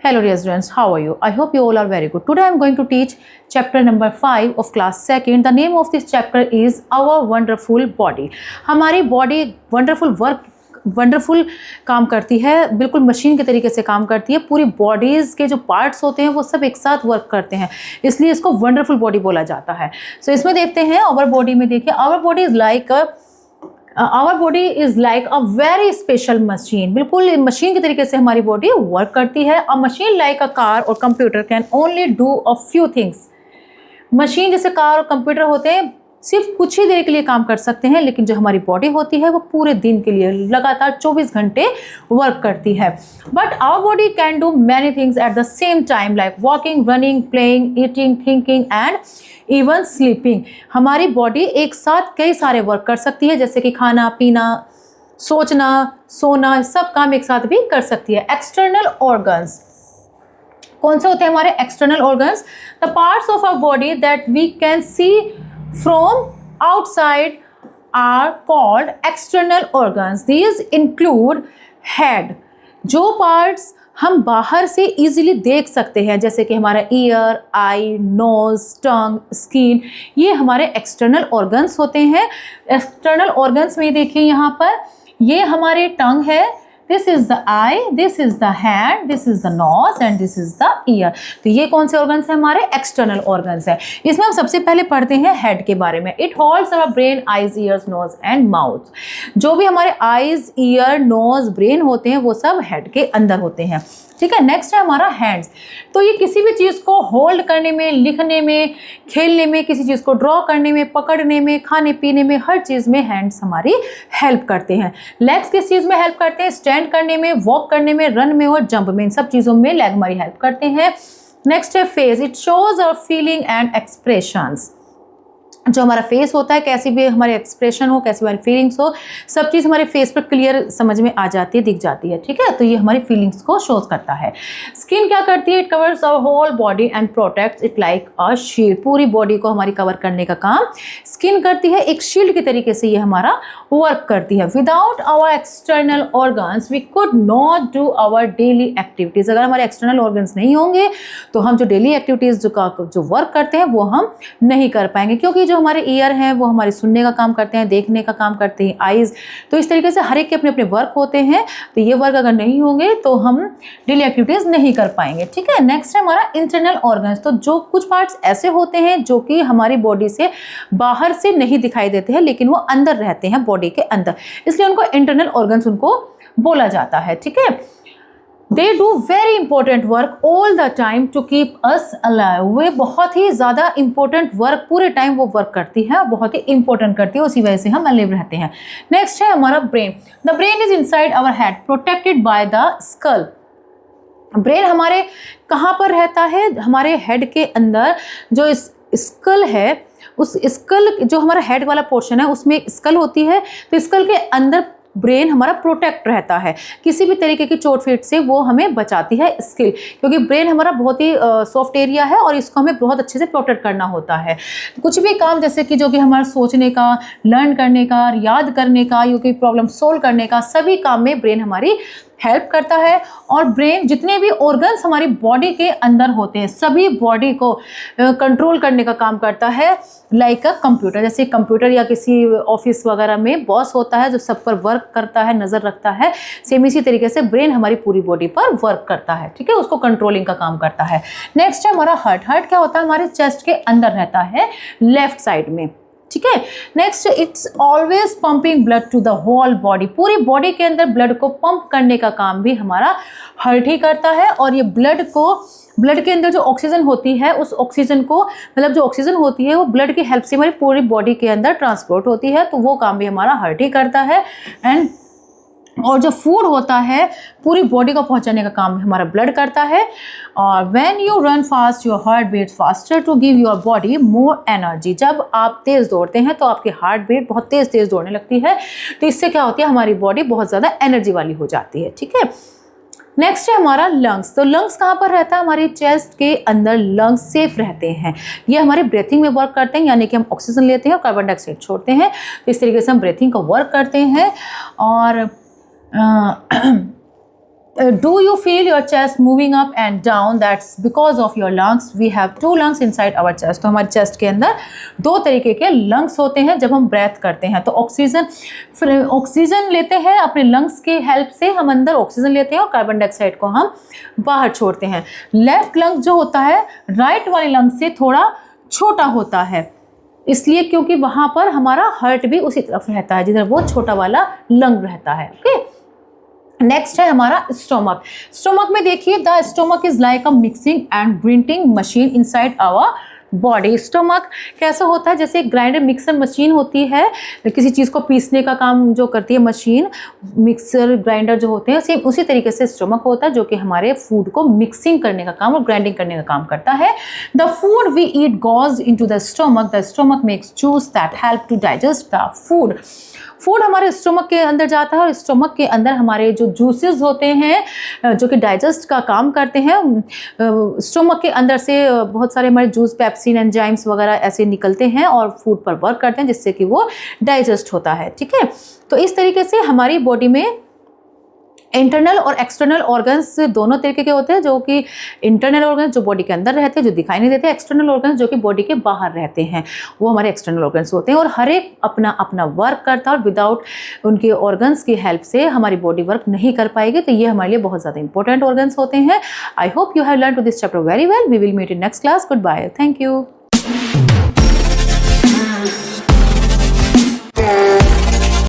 Hello dear students, how are you? I hope you all are very good. Today I am going to teach chapter number 5 of class 2nd. The name of this chapter is Our Wonderful Body. हमारी body wonderful काम करती है, बिल्कुल machine के तरीके से काम करती है। पूरी बॉडीज़ के जो पार्ट्स होते हैं वो सब एक साथ वर्क करते हैं, इसलिए इसको वंडरफुल बॉडी बोला जाता है। सो इसमें देखते हैं आवर बॉडी में। देखिए our body is like a very special machine. बिल्कुल मशीन के तरीके से हमारी बॉडी वर्क करती है। A machine like a car और computer can only do a few things. Machine जैसे कार और कंप्यूटर होते हैं सिर्फ कुछ ही देर के लिए काम कर सकते हैं, लेकिन जो हमारी बॉडी होती है वो पूरे दिन के लिए लगातार 24 घंटे वर्क करती है। But our body can do many things at the same time like walking, running, playing, eating, thinking and even sleeping. हमारी बॉडी एक साथ कई सारे वर्क कर सकती है, जैसे कि खाना पीना, सोचना, सोना, सब काम एक साथ भी कर सकती है। एक्सटर्नल ऑर्गन्स कौन से होते हैं हमारे external organs? The parts of our body that we can see from outside are called external organs. These include head. जो parts हम बाहर से easily देख सकते हैं, जैसे कि हमारा ईयर, आई, नोज, टंग, स्किन, ये हमारे external organs होते हैं। external organs में देखिए यहाँ पर ये हमारे टंग है, this is the I, this is the hand, this is the nose and this is the year. तो ये कौन से ऑर्गन्स हैं? हमारे एक्सटर्नल ऑर्गन्स है। इसमें हम सबसे पहले पढ़ते हैं हेड के बारे में। It holds our brain, eyes, ears, nose and mouth. जो भी हमारे आईज, ईयर, नोज, ब्रेन होते हैं वो सब हेड के अंदर होते हैं। ठीक है। नेक्स्ट है हमारा हैंड्स। तो ये किसी भी चीज़ को होल्ड करने में, लिखने में, खेलने में, किसी चीज़ को ड्रॉ करने में, पकड़ने में, खाने पीने में, हर चीज़ में हैंड्स हमारी हेल्प करते हैं। लेग्स किस चीज़ में हेल्प करते हैं? स्टैंड करने में, वॉक करने में, रन में और जंप में, इन सब चीज़ों में लेग हमारी हेल्प करते हैं। नेक्स्ट है face. It shows our feeling and expressions. जो हमारा फेस होता है, कैसी भी हमारे एक्सप्रेशन हो, कैसी हमारी फीलिंग्स हो, सब चीज़ हमारे फेस पर क्लियर समझ में आ जाती है, दिख जाती है। ठीक है। तो ये हमारी फीलिंग्स को शोज करता है। स्किन क्या करती है? It covers our whole body and protects it like a shield. पूरी बॉडी को हमारी कवर करने का काम स्किन करती है, एक शील्ड के तरीके से ये हमारा वर्क करती है। Without our external organs we could not do our daily activities. अगर हमारे एक्सटर्नल ऑर्गन्स नहीं होंगे तो हम जो डेली एक्टिविटीज़ जो वर्क करते हैं वो हम नहीं कर पाएंगे, क्योंकि जो हमारे ईयर हैं वो हमारे सुनने का काम करते हैं, देखने का काम करते हैं, आईज। तो इस तरीके से हर एक के अपने अपने वर्क होते हैं। तो ये वर्क अगर नहीं होंगे तो हम डेली एक्टिविटीज़ नहीं कर पाएंगे। ठीक है। नेक्स्ट है हमारा इंटरनल ऑर्गन्स। तो जो कुछ पार्ट्स ऐसे होते हैं जो कि हमारी बॉडी से बाहर से नहीं दिखाई देते हैं, लेकिन वो अंदर रहते हैं बॉडी के अंदर, इसलिए उनको इंटरनल ऑर्गन्स उनको बोला जाता है। ठीक है। They do very important work all the time to keep us alive. वे बहुत ही ज़्यादा important वर्क पूरे टाइम वो वर्क करती है, बहुत ही important करती है, उसी वजह से हम alive रहते हैं। नेक्स्ट है हमारा brain. The brain is inside our head protected by the skull. Brain हमारे कहाँ पर रहता है? हमारे हेड के अंदर जो स्कल है, उस स्कल जो हमारा हेड वाला पोर्शन है उसमें स्कल होती है। तो स्कल के अंदर ब्रेन हमारा प्रोटेक्ट रहता है, किसी भी तरीके की चोट फीट से वो हमें बचाती है स्किल, क्योंकि ब्रेन हमारा बहुत ही सॉफ्ट एरिया है और इसको हमें बहुत अच्छे से प्रोटेक्ट करना होता है। कुछ भी काम जैसे कि जो कि हमारा सोचने का, लर्न करने का, याद करने का, या कोई प्रॉब्लम सोल्व करने का, सभी काम में ब्रेन हमारी हेल्प करता है। और ब्रेन जितने भी ऑर्गन्स हमारी बॉडी के अंदर होते हैं सभी बॉडी को कंट्रोल करने का काम करता है, लाइक अ कंप्यूटर। जैसे कंप्यूटर या किसी ऑफिस वगैरह में बॉस होता है जो सब पर वर्क करता है, नज़र रखता है, सेम इसी तरीके से ब्रेन हमारी पूरी बॉडी पर वर्क करता है। ठीक है। उसको कंट्रोलिंग का काम करता है। नेक्स्ट है हमारा हार्ट। हार्ट क्या होता है? हमारे चेस्ट के अंदर रहता है, लेफ्ट साइड में। ठीक है। Next, it's always pumping blood to the whole body. पूरी बॉडी के अंदर ब्लड को पंप करने का काम भी हमारा हार्ट ही करता है। और ये ब्लड के अंदर जो ऑक्सीजन होती है, उस ऑक्सीजन को, मतलब जो ऑक्सीजन होती है वो ब्लड की हेल्प से हमारी पूरी बॉडी के अंदर ट्रांसपोर्ट होती है, तो वो काम भी हमारा हार्ट ही करता है। और जो फूड होता है पूरी बॉडी को पहुंचाने का काम हमारा ब्लड करता है। और when you run fast your heart beats faster to give your body more energy. जब आप तेज़ दौड़ते हैं तो आपकी हार्ट बीट बहुत तेज़ दौड़ने लगती है, तो इससे क्या होती है? हमारी बॉडी बहुत ज़्यादा एनर्जी वाली हो जाती है। ठीक है। नेक्स्ट है हमारा लंग्स। तो लंग्स कहाँ पर रहता है? हमारी चेस्ट के अंदर लंग्स सेफ रहते हैं। ये हमारे ब्रीथिंग में वर्क करते हैं, यानी कि हम ऑक्सीजन लेते हैं और कार्बन डाइऑक्साइड छोड़ते हैं, तो इस तरीके से हम ब्रीथिंग का वर्क करते हैं। और Do you feel your chest moving up and down? That's because of your lungs. We have 2 lungs inside our chest. तो हमारे चेस्ट के अंदर 2 तरीके के लंग्स होते हैं जब हम ब्रेथ करते हैं। तो ऑक्सीजन लेते हैं अपने लंग्स के हेल्प से, हम अंदर ऑक्सीजन लेते हैं और कार्बन डाइऑक्साइड को हम बाहर छोड़ते हैं। लेफ्ट लंग जो होता है राइट वाले लंग से थोड़ा छोटा होता है, इसलिए क्योंकि वहाँ पर हमारा हार्ट भी उसी तरफ रहता है जिधर वो छोटा वाला लंग रहता है। ओके, नेक्स्ट है हमारा स्टोमक। स्टोमक में देखिए, the stomach is like a mixing and grinding machine inside our body. Stomach कैसा होता है, जैसे ग्राइंडर मिक्सर मशीन होती है, किसी चीज़ को पीसने का काम जो करती है मशीन, मिक्सर ग्राइंडर जो होते हैं, सेम उसी तरीके से स्टोमक होता है जो कि हमारे फूड को मिक्सिंग करने का काम और ग्राइंडिंग करने का काम करता है। The food we eat goes into the stomach makes juice that help to digest the food. Food हमारे स्टोमक के अंदर जाता है और स्टोमक के अंदर हमारे जो जूसेस होते हैं जो कि डाइजेस्ट का काम करते हैं। स्टोमक के अंदर से बहुत सारे हमारे जूस, पेप्सिन, एंजाइम्स वगैरह ऐसे निकलते हैं और फूड पर वर्क करते हैं जिससे कि वो डाइजेस्ट होता है। ठीक है, तो इस तरीके से हमारी बॉडी में इंटरनल और एक्सटर्नल ऑर्गन्स दोनों तरीके के होते हैं, जो कि इंटरनल ऑर्गन्स जो बॉडी के अंदर रहते हैं, जो दिखाई नहीं देते, एक्सटर्नल ऑर्गन्स जो कि बॉडी के बाहर रहते हैं, वो हमारे एक्सटर्नल ऑर्गन्स होते हैं। और हर एक अपना अपना वर्क करता है और विदाउट उनके ऑर्गन्स की हेल्प से हमारी बॉडी वर्क नहीं कर पाएगी। तो ये हमारे लिए बहुत ज़्यादा इंपॉर्टेंट ऑर्गन्स होते हैं। I hope you have learn to this chapter very well. We will meet in next class. Good bye, thank you.